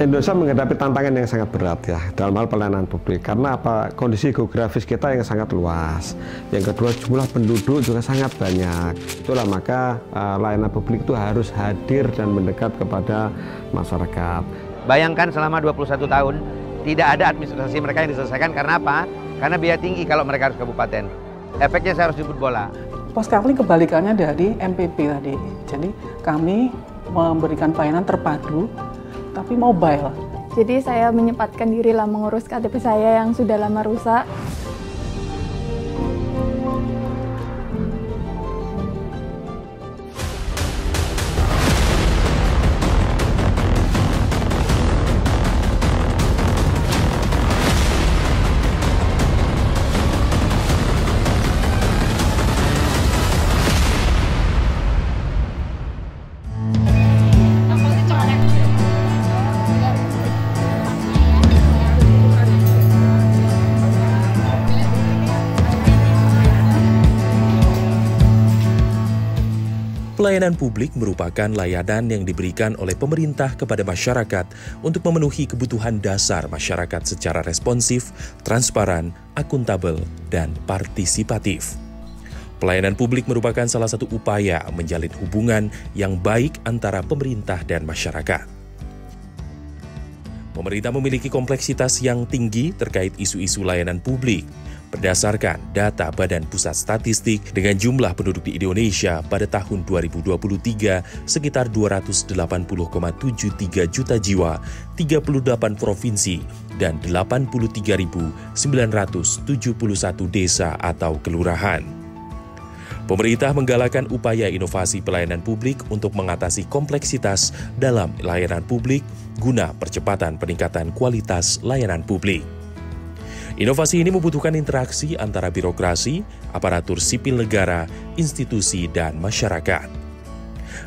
Indonesia menghadapi tantangan yang sangat berat ya dalam hal pelayanan publik. Karena apa? Kondisi geografis kita yang sangat luas. Yang kedua, jumlah penduduk juga sangat banyak. Itulah maka layanan publik itu harus hadir dan mendekat kepada masyarakat. Bayangkan selama 21 tahun tidak ada administrasi mereka yang diselesaikan. Karena apa? Karena biaya tinggi kalau mereka harus kabupaten. Efeknya saya harus jemput bola. Poskapling kebalikannya dari MPP tadi. Jadi kami memberikan pelayanan terpadu tapi mobile. Jadi saya menyempatkan diri lah mengurus KTP saya yang sudah lama rusak. Pelayanan publik merupakan layanan yang diberikan oleh pemerintah kepada masyarakat untuk memenuhi kebutuhan dasar masyarakat secara responsif, transparan, akuntabel, dan partisipatif. Pelayanan publik merupakan salah satu upaya menjalin hubungan yang baik antara pemerintah dan masyarakat. Pemerintah memiliki kompleksitas yang tinggi terkait isu-isu layanan publik. Berdasarkan data Badan Pusat Statistik, dengan jumlah penduduk di Indonesia pada tahun 2023 sekitar 280,73 juta jiwa, 38 provinsi, dan 83.971 desa atau kelurahan. Pemerintah menggalakkan upaya inovasi pelayanan publik untuk mengatasi kompleksitas dalam layanan publik guna percepatan peningkatan kualitas layanan publik. Inovasi ini membutuhkan interaksi antara birokrasi, aparatur sipil negara, institusi, dan masyarakat.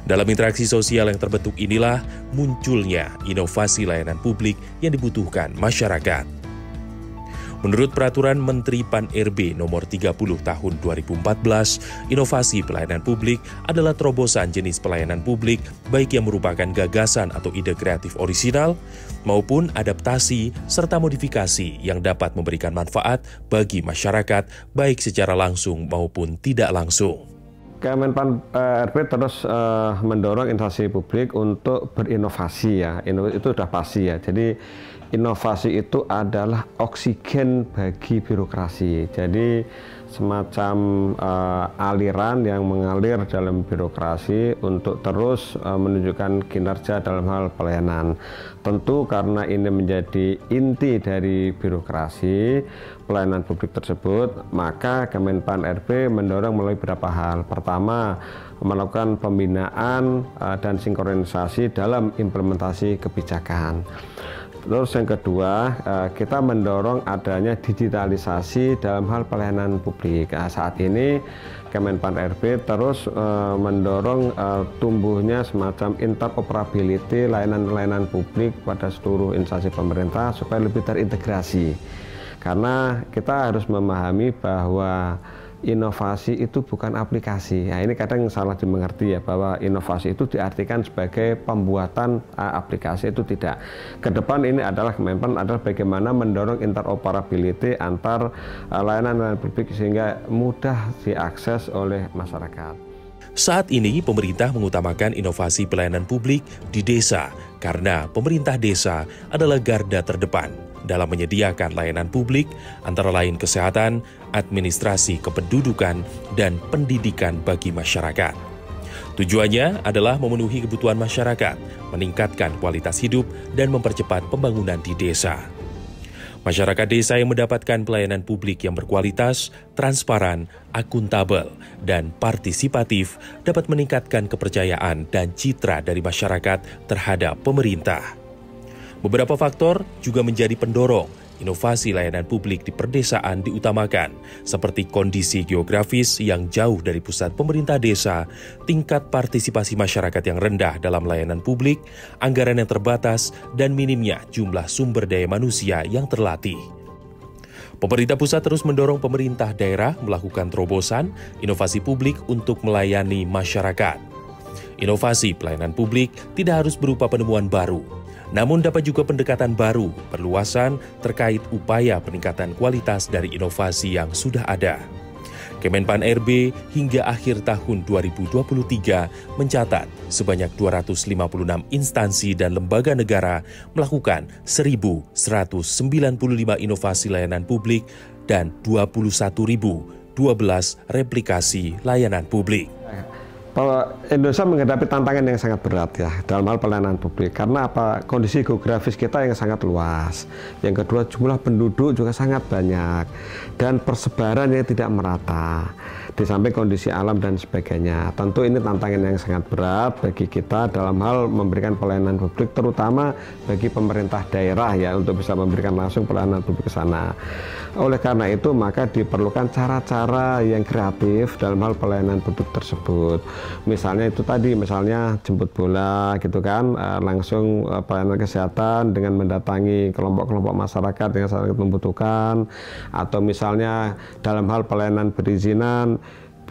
Dalam interaksi sosial yang terbentuk inilah munculnya inovasi layanan publik yang dibutuhkan masyarakat. Menurut Peraturan Menteri Pan-RB Nomor 30 Tahun 2014, inovasi pelayanan publik adalah terobosan jenis pelayanan publik baik yang merupakan gagasan atau ide kreatif orisinal maupun adaptasi serta modifikasi yang dapat memberikan manfaat bagi masyarakat baik secara langsung maupun tidak langsung. Kemenpan RB terus mendorong instansi publik untuk berinovasi ya, itu sudah pasti ya. Jadi inovasi itu adalah oksigen bagi birokrasi. Jadi semacam aliran yang mengalir dalam birokrasi untuk terus menunjukkan kinerja dalam hal pelayanan. Tentu karena ini menjadi inti dari birokrasi pelayanan publik tersebut, maka Kemenpan RB mendorong melalui beberapa hal. Pertama, melakukan pembinaan dan sinkronisasi dalam implementasi kebijakan. Terus yang kedua, kita mendorong adanya digitalisasi dalam hal pelayanan publik. Saat ini Kemenpan RB terus mendorong tumbuhnya semacam interoperability layanan-layanan publik pada seluruh instansi pemerintah supaya lebih terintegrasi. Karena kita harus memahami bahwa inovasi itu bukan aplikasi. Nah, ini kadang salah dimengerti ya, bahwa inovasi itu diartikan sebagai pembuatan aplikasi, itu tidak. Kedepan ini adalah Kemenpan adalah bagaimana mendorong interoperability antar layanan-layanan publik sehingga mudah diakses oleh masyarakat. Saat ini pemerintah mengutamakan inovasi pelayanan publik di desa karena pemerintah desa adalah garda terdepan dalam menyediakan layanan publik antara lain kesehatan, administrasi kependudukan, dan pendidikan bagi masyarakat. Tujuannya adalah memenuhi kebutuhan masyarakat, meningkatkan kualitas hidup, dan mempercepat pembangunan di desa. Masyarakat desa yang mendapatkan pelayanan publik yang berkualitas, transparan, akuntabel, dan partisipatif dapat meningkatkan kepercayaan dan citra dari masyarakat terhadap pemerintah. Beberapa faktor juga menjadi pendorong inovasi layanan publik di perdesaan diutamakan, seperti kondisi geografis yang jauh dari pusat pemerintah desa, tingkat partisipasi masyarakat yang rendah dalam layanan publik, anggaran yang terbatas, dan minimnya jumlah sumber daya manusia yang terlatih. Pemerintah pusat terus mendorong pemerintah daerah melakukan terobosan inovasi publik untuk melayani masyarakat. Inovasi pelayanan publik tidak harus berupa penemuan baru, Namun dapat juga pendekatan baru, perluasan terkait upaya peningkatan kualitas dari inovasi yang sudah ada. Kemenpan RB hingga akhir tahun 2023 mencatat sebanyak 256 instansi dan lembaga negara melakukan 1.195 inovasi layanan publik dan 21.012 replikasi layanan publik. Indonesia menghadapi tantangan yang sangat berat ya dalam hal pelayanan publik. Karena apa? Kondisi geografis kita yang sangat luas. Yang kedua, jumlah penduduk juga sangat banyak dan persebaran yang tidak merata. Di samping kondisi alam dan sebagainya. Tentu ini tantangan yang sangat berat bagi kita dalam hal memberikan pelayanan publik, terutama bagi pemerintah daerah ya, untuk bisa memberikan langsung pelayanan publik ke sana. Oleh karena itu, maka diperlukan cara-cara yang kreatif dalam hal pelayanan publik tersebut. Misalnya itu tadi, misalnya jemput bola gitu kan, langsung pelayanan kesehatan dengan mendatangi kelompok-kelompok masyarakat yang sangat membutuhkan, atau misalnya dalam hal pelayanan perizinan,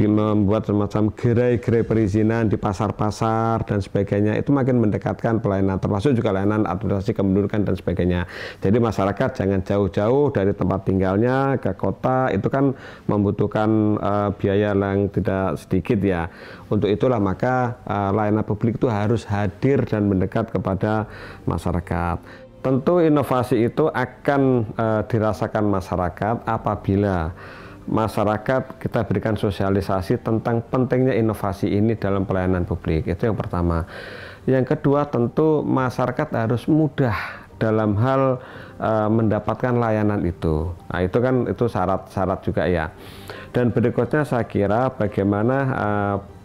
membuat semacam gerai-gerai perizinan di pasar-pasar dan sebagainya. Itu makin mendekatkan pelayanan, termasuk juga layanan administrasi kependudukan dan sebagainya. Jadi masyarakat jangan jauh-jauh dari tempat tinggalnya ke kota, itu kan membutuhkan biaya yang tidak sedikit ya. Untuk itulah maka layanan publik itu harus hadir dan mendekat kepada masyarakat. Tentu inovasi itu akan dirasakan masyarakat apabila masyarakat kita berikan sosialisasi tentang pentingnya inovasi ini dalam pelayanan publik. Itu yang pertama. Yang kedua, tentu masyarakat harus mudah dalam hal mendapatkan layanan itu. Nah, itu kan itu syarat-syarat juga ya. Dan berikutnya saya kira bagaimana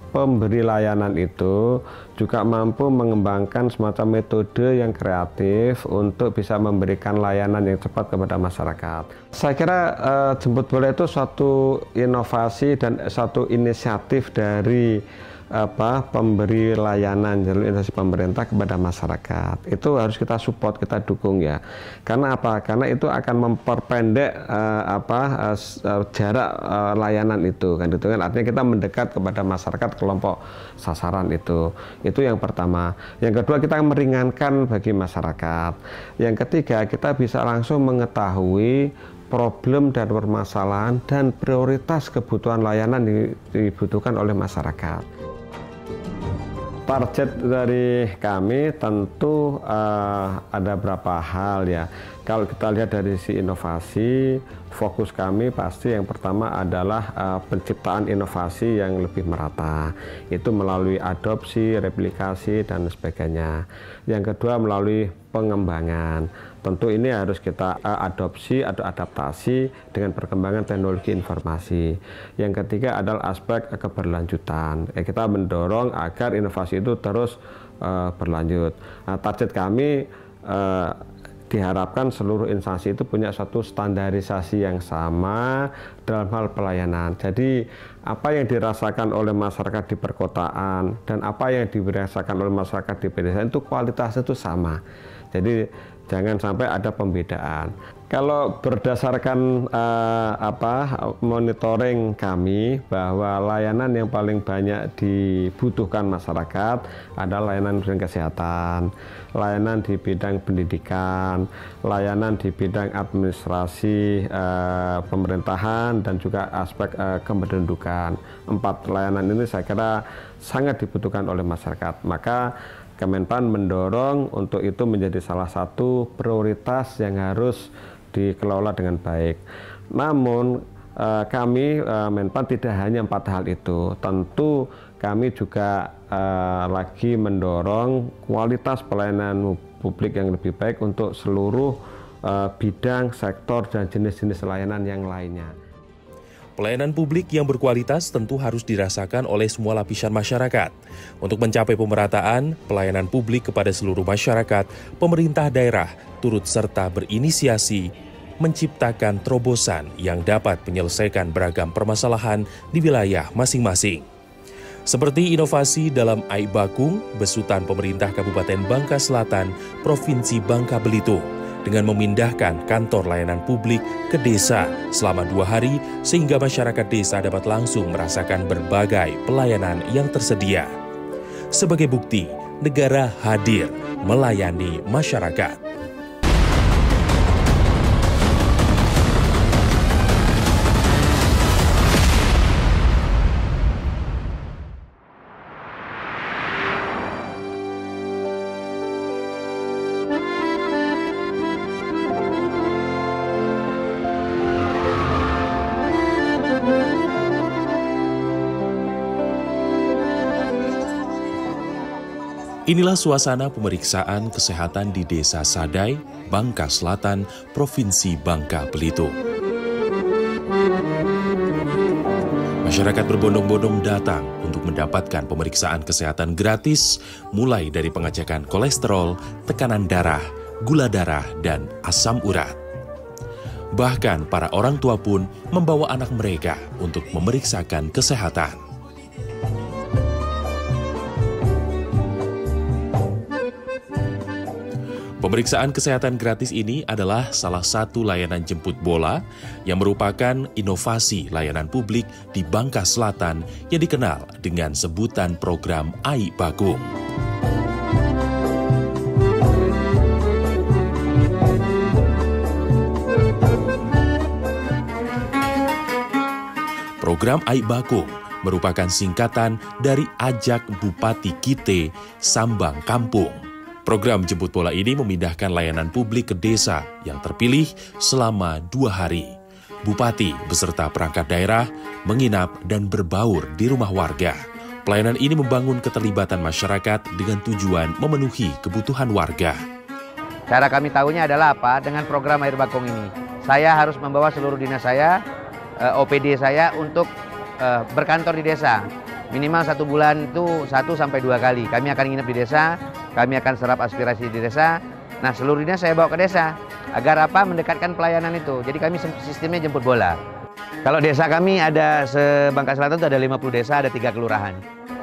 pemberi layanan itu juga mampu mengembangkan semacam metode yang kreatif untuk bisa memberikan layanan yang cepat kepada masyarakat. Saya kira jemput bola itu suatu inovasi dan suatu inisiatif dari pemberi layanan jalur instansi pemerintah kepada masyarakat. Itu harus kita support, kita dukung ya. Karena apa? Karena itu akan memperpendek jarak layanan itu kan. Itu kan artinya kita mendekat kepada masyarakat kelompok sasaran itu. Itu yang pertama. Yang kedua, kita meringankan bagi masyarakat. Yang ketiga, kita bisa langsung mengetahui problem dan permasalahan dan prioritas kebutuhan layanan yang dibutuhkan oleh masyarakat. Target dari kami tentu ada beberapa hal ya. Kalau kita lihat dari sisi inovasi, fokus kami pasti yang pertama adalah penciptaan inovasi yang lebih merata. Itu melalui adopsi, replikasi, dan sebagainya. Yang kedua melalui pengembangan. Tentu ini harus kita adopsi atau adaptasi dengan perkembangan teknologi informasi. Yang ketiga adalah aspek keberlanjutan. Kita mendorong agar inovasi itu terus berlanjut. Nah, target kami diharapkan seluruh instansi itu punya satu standarisasi yang sama dalam hal pelayanan. Jadi apa yang dirasakan oleh masyarakat di perkotaan dan apa yang dirasakan oleh masyarakat di pedesaan itu kualitasnya itu sama. Jadi jangan sampai ada pembedaan. Kalau berdasarkan monitoring kami bahwa layanan yang paling banyak dibutuhkan masyarakat adalah layanan bidang kesehatan, layanan di bidang pendidikan, layanan di bidang administrasi pemerintahan, dan juga aspek kependudukan. 4 layanan ini saya kira sangat dibutuhkan oleh masyarakat. Maka Kemenpan mendorong untuk itu menjadi salah satu prioritas yang harus dikelola dengan baik. Namun kami Menpan tidak hanya 4 hal itu. Tentu kami juga lagi mendorong kualitas pelayanan publik yang lebih baik untuk seluruh bidang, sektor, dan jenis-jenis layanan yang lainnya. Pelayanan publik yang berkualitas tentu harus dirasakan oleh semua lapisan masyarakat. Untuk mencapai pemerataan pelayanan publik kepada seluruh masyarakat, pemerintah daerah turut serta berinisiasi menciptakan terobosan yang dapat menyelesaikan beragam permasalahan di wilayah masing-masing. Seperti inovasi dalam Aibakung, besutan pemerintah Kabupaten Bangka Selatan, Provinsi Bangka Belitung, dengan memindahkan kantor layanan publik ke desa selama 2 hari sehingga masyarakat desa dapat langsung merasakan berbagai pelayanan yang tersedia. Sebagai bukti, negara hadir melayani masyarakat. Inilah suasana pemeriksaan kesehatan di Desa Sadai, Bangka Selatan, Provinsi Bangka Belitung. Masyarakat berbondong-bondong datang untuk mendapatkan pemeriksaan kesehatan gratis, mulai dari pengecekan kolesterol, tekanan darah, gula darah, dan asam urat. Bahkan para orang tua pun membawa anak mereka untuk memeriksakan kesehatan. Pemeriksaan kesehatan gratis ini adalah salah satu layanan jemput bola yang merupakan inovasi layanan publik di Bangka Selatan yang dikenal dengan sebutan program AI Bagong. Program AI Bagong merupakan singkatan dari Ajak Bupati Kite Sambang Kampung. Program jemput bola ini memindahkan layanan publik ke desa yang terpilih selama 2 hari. Bupati beserta perangkat daerah menginap dan berbaur di rumah warga. Pelayanan ini membangun keterlibatan masyarakat dengan tujuan memenuhi kebutuhan warga. Cara kami tahunya adalah apa? Dengan program Air Bagong ini. Saya harus membawa seluruh dinas saya, OPD saya untuk berkantor di desa. Minimal 1 bulan itu 1-2 kali. Kami akan nginep di desa, kami akan serap aspirasi di desa. Nah, seluruhnya saya bawa ke desa. Agar apa? Mendekatkan pelayanan itu. Jadi kami sistemnya jemput bola. Kalau desa kami ada Bangka Selatan itu ada 50 desa, ada 3 kelurahan.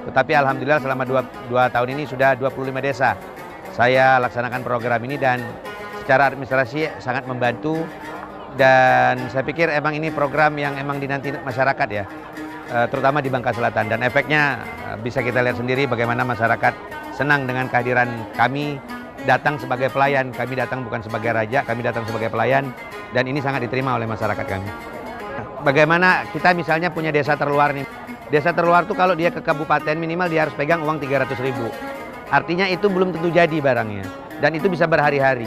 Tetapi alhamdulillah selama 2 tahun ini sudah 25 desa. Saya laksanakan program ini dan secara administrasi sangat membantu. Dan saya pikir emang ini program yang emang dinanti masyarakat ya. Terutama di Bangka Selatan, dan efeknya bisa kita lihat sendiri bagaimana masyarakat senang dengan kehadiran kami datang sebagai pelayan. Kami datang bukan sebagai raja, kami datang sebagai pelayan, dan ini sangat diterima oleh masyarakat kami. Bagaimana kita misalnya punya desa terluar nih. Desa terluar tuh kalau dia ke kabupaten minimal dia harus pegang uang 300.000. Artinya itu belum tentu jadi barangnya, dan itu bisa berhari-hari.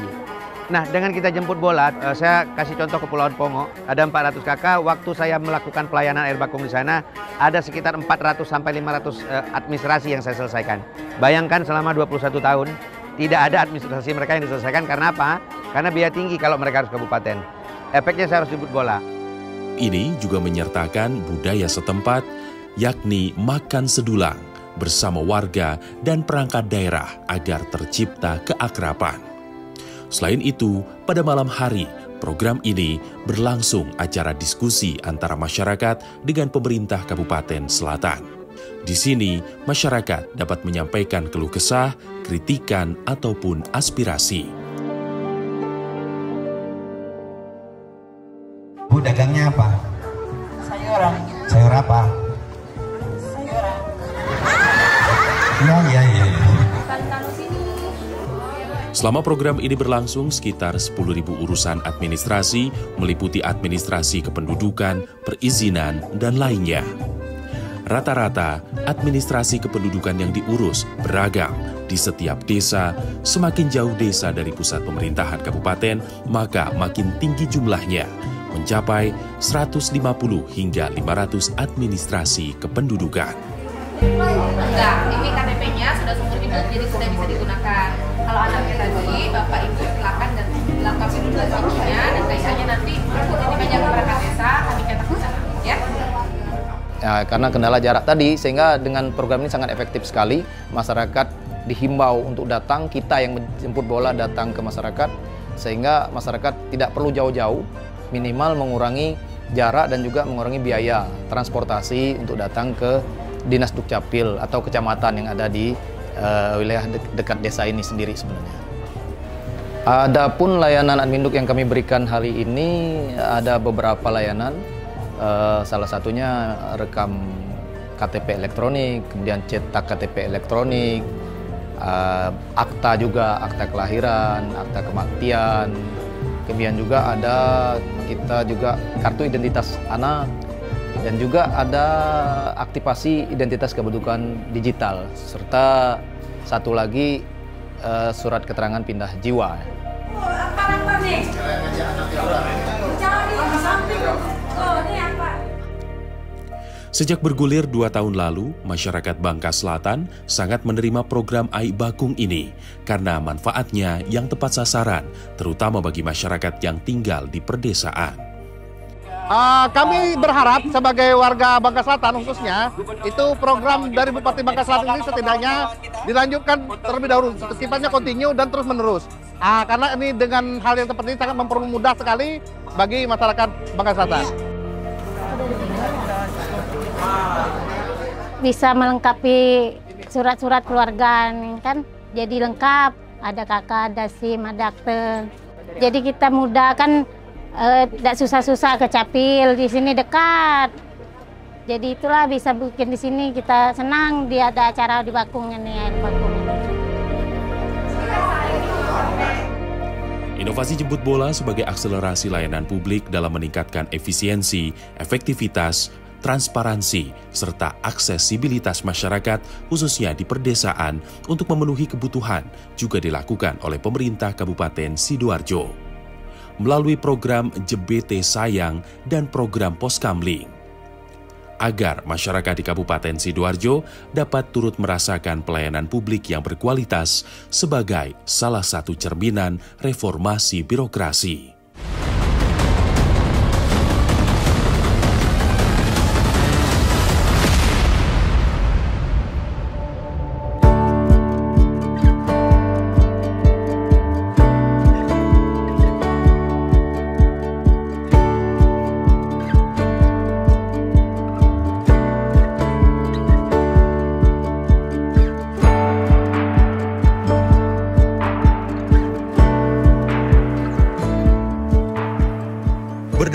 Nah, dengan kita jemput bola, saya kasih contoh Kepulauan Pongo, ada 400 kakak, waktu saya melakukan pelayanan Air Bagong di sana, ada sekitar 400 sampai 500 administrasi yang saya selesaikan. Bayangkan selama 21 tahun, tidak ada administrasi mereka yang diselesaikan, karena apa? Karena biaya tinggi kalau mereka harus ke kabupaten. Efeknya saya harus jemput bola. Ini juga menyertakan budaya setempat, yakni makan sedulang bersama warga dan perangkat daerah agar tercipta keakraban. Selain itu, pada malam hari, program ini berlangsung acara diskusi antara masyarakat dengan pemerintah Kabupaten Selatan. Di sini, masyarakat dapat menyampaikan keluh kesah, kritikan, ataupun aspirasi. Bu, dagangnya apa? Sayuran. Sayur apa? Sayuran. Iya. Selama program ini berlangsung, sekitar 10.000 urusan administrasi, meliputi administrasi kependudukan, perizinan, dan lainnya. Rata-rata, administrasi kependudukan yang diurus beragam di setiap desa. Semakin jauh desa dari pusat pemerintahan kabupaten, maka makin tinggi jumlahnya, mencapai 150 hingga 500 administrasi kependudukan. Enggak, ini KTP-nya sudah seumur hidup, jadi sudah bisa digunakan. Kalau anaknya tadi, Bapak Ibu silakan dan lengkapi dulu SIM-nya dan kayaknya nanti titip aja ke perangkat desa, kami cetak di sana, ya. Ya, karena kendala jarak tadi, sehingga dengan program ini sangat efektif sekali. Masyarakat dihimbau untuk datang, kita yang menjemput bola datang ke masyarakat, sehingga masyarakat tidak perlu jauh-jauh, minimal mengurangi jarak dan juga mengurangi biaya transportasi untuk datang ke Dinas Dukcapil atau kecamatan yang ada di wilayah dekat desa ini sendiri sebenarnya. Adapun layanan Adminduk yang kami berikan hari ini ada beberapa layanan, salah satunya rekam KTP elektronik, kemudian cetak KTP elektronik, akta juga, akta kelahiran, akta kematian. Kemudian juga ada kita juga kartu identitas anak, dan juga ada aktivasi identitas kependudukan digital, serta satu lagi surat keterangan pindah jiwa. Sejak bergulir 2 tahun lalu, masyarakat Bangka Selatan sangat menerima program AI Bakung ini karena manfaatnya yang tepat sasaran, terutama bagi masyarakat yang tinggal di perdesaan. Kami berharap sebagai warga Bangka Selatan khususnya, itu program dari Bupati Bangka Selatan ini setidaknya dilanjutkan terlebih dahulu, sifatnya kontinu dan terus menerus. Karena ini dengan hal yang seperti ini sangat mempermudah sekali bagi masyarakat Bangka Selatan. Bisa melengkapi surat-surat keluarga kan, jadi lengkap, ada kakak, ada SIM, ada akte. Jadi kita mudah kan, tidak susah-susah ke Capil, di sini dekat. Jadi itulah bisa bikin di sini, kita senang dia ada acara di Bakung ini, di Bakung ini. Inovasi jemput bola sebagai akselerasi layanan publik dalam meningkatkan efisiensi, efektivitas, transparansi, serta aksesibilitas masyarakat khususnya di perdesaan untuk memenuhi kebutuhan juga dilakukan oleh pemerintah Kabupaten Sidoarjo melalui program JBT Sayang dan program Poskamling. Agar masyarakat di Kabupaten Sidoarjo dapat turut merasakan pelayanan publik yang berkualitas sebagai salah satu cerminan reformasi birokrasi.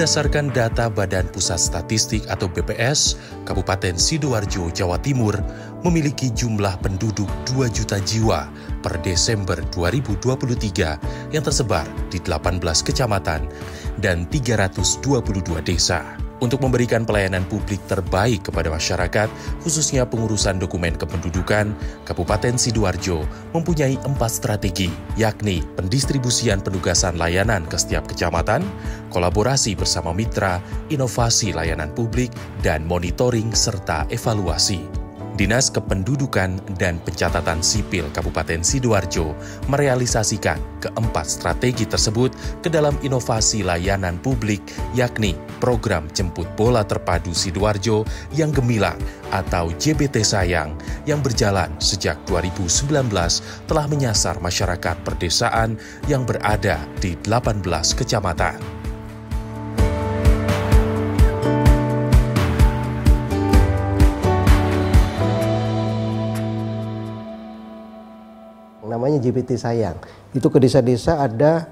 Berdasarkan data Badan Pusat Statistik atau BPS, Kabupaten Sidoarjo, Jawa Timur memiliki jumlah penduduk 2 juta jiwa per Desember 2023 yang tersebar di 18 kecamatan dan 322 desa. Untuk memberikan pelayanan publik terbaik kepada masyarakat, khususnya pengurusan dokumen kependudukan, Kabupaten Sidoarjo mempunyai 4 strategi, yakni pendistribusian penugasan layanan ke setiap kecamatan, kolaborasi bersama mitra, inovasi layanan publik, dan monitoring serta evaluasi. Dinas Kependudukan dan Pencatatan Sipil Kabupaten Sidoarjo merealisasikan keempat strategi tersebut ke dalam inovasi layanan publik, yakni Program Jemput Bola Terpadu Sidoarjo yang Gemilang atau JBT Sayang yang berjalan sejak 2019 telah menyasar masyarakat perdesaan yang berada di 18 kecamatan. Namanya JBT Sayang. Itu ke desa-desa ada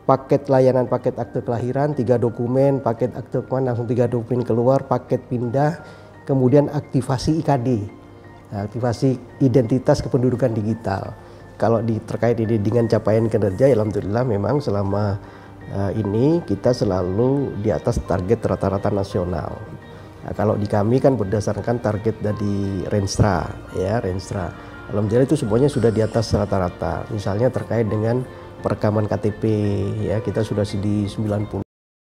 paket layanan, paket akte kelahiran, 3 dokumen, paket akte kemana langsung 3 dokumen keluar, paket pindah, kemudian aktivasi IKD, aktivasi identitas kependudukan digital. Kalau terkait ini dengan capaian kinerja, alhamdulillah memang selama ini kita selalu di atas target rata-rata nasional. Nah, kalau di kami kan berdasarkan target dari Renstra, ya Renstra. Alhamdulillah itu semuanya sudah di atas rata-rata. Misalnya terkait dengan perekaman KTP, ya kita sudah di 90%,